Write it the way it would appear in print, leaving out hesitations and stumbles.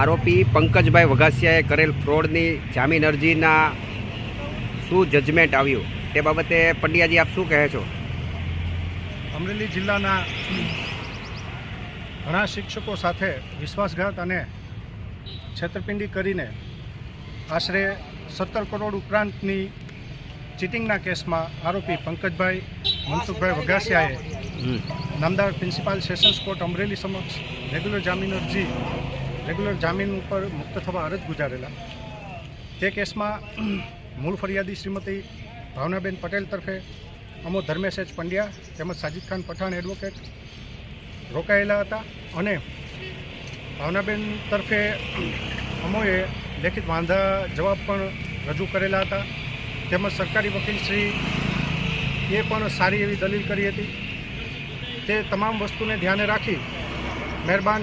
આરોપી પંકજભાઈ વઘાસિયાએ કરેલ ફ્રોડની જામીન અરજીના શું જજમેન્ટ આવ્યું તે બાબતે પંડ્યાજી આપ શું કહે છો? અમરેલી જિલ્લાના ઘણા શિક્ષકો સાથે વિશ્વાસઘાત અને છેતરપિંડી કરીને આશરે 17 કરોડ ઉપરાંતની ચીટિંગના કેસમાં આરોપી પંકજભાઈ મનસુખભાઈ વઘાસિયાએ નામદાર પ્રિન્સિપાલ સેશન્સ કોર્ટ અમરેલી સમક્ષ રેગ્યુલર જામીન ઉપર મુક્ત થવા અરજ ગુજારેલા. તે કેસમાં મૂળ ફરિયાદી શ્રીમતી ભાવનાબેન પટેલ તરફે અમો ધર્મેશ એચ પંડ્યા તેમજ સાજિદ ખાન પઠાણ એડવોકેટ રોકાયેલા હતા અને ભાવનાબેન તરફે અમોએ લેખિત વાંધા જવાબ પણ રજૂ કરેલા હતા. તેમજ સરકારી વકીલશ્રી એ પણ સારી એવી દલીલ કરી હતી. તે તમામ વસ્તુને ધ્યાને રાખી મહેરબાન